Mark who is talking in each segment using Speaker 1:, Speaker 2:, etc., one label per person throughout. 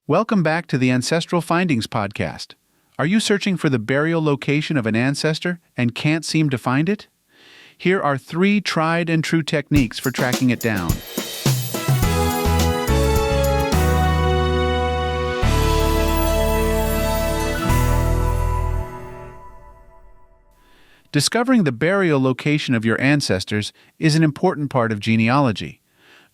Speaker 1: Welcome back to the Ancestral Findings podcast. Are you searching for the burial location of an ancestor and can't seem to find it? Here are 3 tried and true techniques for tracking it down. Discovering the burial location of your ancestors is an important part of genealogy.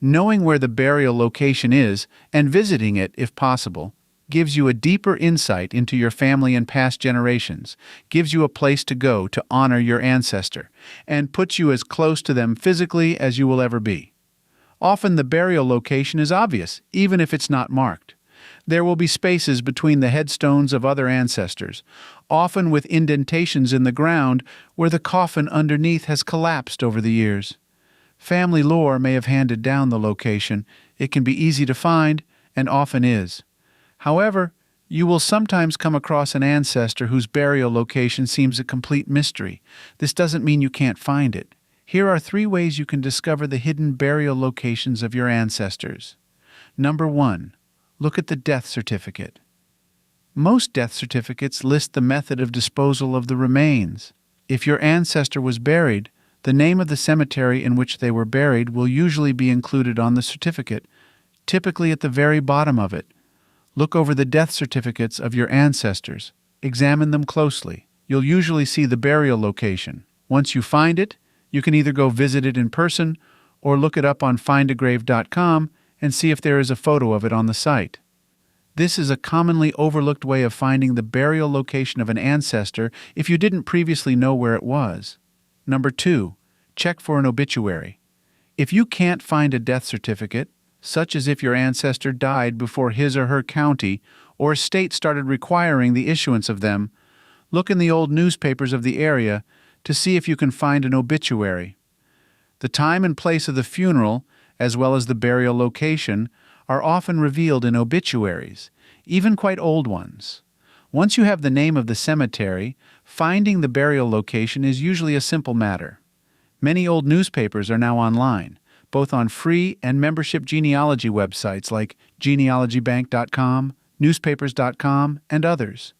Speaker 1: Knowing where the burial location is and visiting it, if possible, gives you a deeper insight into your family and past generations, gives you a place to go to honor your ancestor, and puts you as close to them physically as you will ever be. Often the burial location is obvious, even if it's not marked. There will be spaces between the headstones of other ancestors, often with indentations in the ground where the coffin underneath has collapsed over the years. Family lore may have handed down the location. It can be easy to find, and often is. However, you will sometimes come across an ancestor whose burial location seems a complete mystery. This doesn't mean you can't find it. Here are 3 ways you can discover the hidden burial locations of your ancestors. Number 1. Look at the death certificate. Most death certificates list the method of disposal of the remains. If your ancestor was buried, the name of the cemetery in which they were buried will usually be included on the certificate, typically at the very bottom of it. Look over the death certificates of your ancestors. Examine them closely. You'll usually see the burial location. Once you find it, you can either go visit it in person or look it up on findagrave.com and see if there is a photo of it on the site. This is a commonly overlooked way of finding the burial location of an ancestor if you didn't previously know where it was. Number 2, check for an obituary. If you can't find a death certificate, such as if your ancestor died before his or her county or state started requiring the issuance of them, look in the old newspapers of the area to see if you can find an obituary. The time and place of the funeral, as well as the burial location, are often revealed in obituaries, even quite old ones. Once you have the name of the cemetery, finding the burial location is usually a simple matter. Many old newspapers are now online, both on free and membership genealogy websites like genealogybank.com, newspapers.com, and others.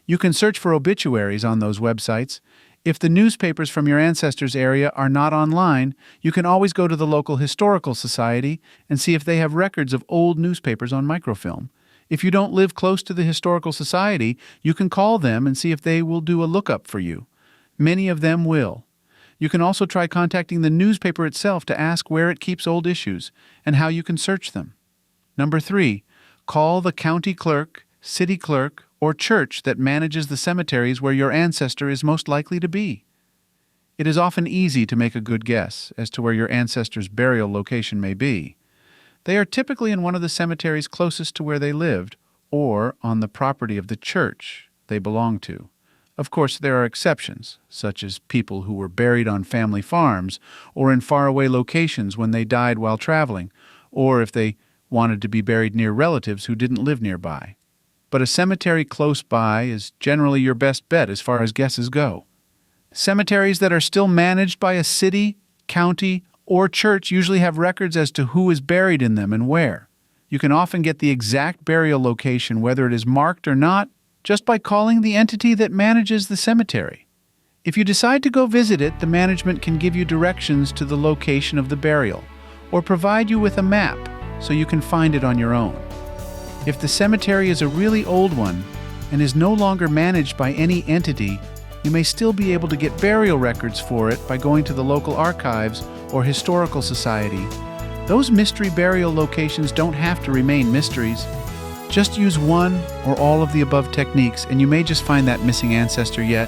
Speaker 1: You can search for obituaries on those websites. If the newspapers from your ancestors' area are not online, you can always go to the local historical society and see if they have records of old newspapers on microfilm. If you don't live close to the historical society, you can call them and see if they will do a lookup for you. Many of them will. You can also try contacting the newspaper itself to ask where it keeps old issues and how you can search them. Number 3, call the county clerk, city clerk, or church that manages the cemeteries where your ancestor is most likely to be. It is often easy to make a good guess as to where your ancestor's burial location may be. They are typically in one of the cemeteries closest to where they lived, or on the property of the church they belong to. Of course, there are exceptions, such as people who were buried on family farms or in faraway locations when they died while traveling, or if they wanted to be buried near relatives who didn't live nearby. But a cemetery close by is generally your best bet as far as guesses go. Cemeteries that are still managed by a city, county, or church usually have records as to who is buried in them and where. You can often get the exact burial location, whether it is marked or not, just by calling the entity that manages the cemetery. If you decide to go visit it, the management can give you directions to the location of the burial, or provide you with a map so you can find it on your own. If the cemetery is a really old one and is no longer managed by any entity, you may still be able to get burial records for it by going to the local archives or historical society. Those mystery burial locations don't have to remain mysteries. Just use one or all of the above techniques and you may just find that missing ancestor yet.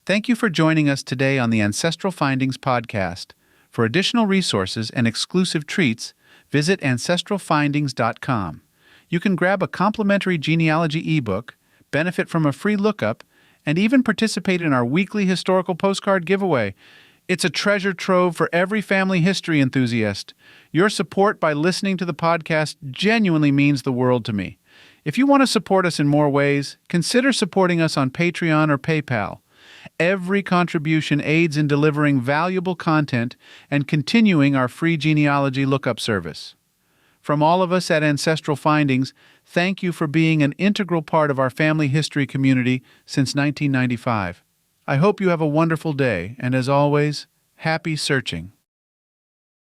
Speaker 1: Thank you for joining us today on the Ancestral Findings podcast. For additional resources and exclusive treats, visit ancestralfindings.com. You can grab a complimentary genealogy ebook, benefit from a free lookup, and even participate in our weekly historical postcard giveaway. It's a treasure trove for every family history enthusiast. Your support by listening to the podcast genuinely means the world to me. If you want to support us in more ways, consider supporting us on Patreon or PayPal. Every contribution aids in delivering valuable content and continuing our free genealogy lookup service. From all of us at Ancestral Findings, thank you for being an integral part of our family history community since 1995. I hope you have a wonderful day, and as always, happy searching.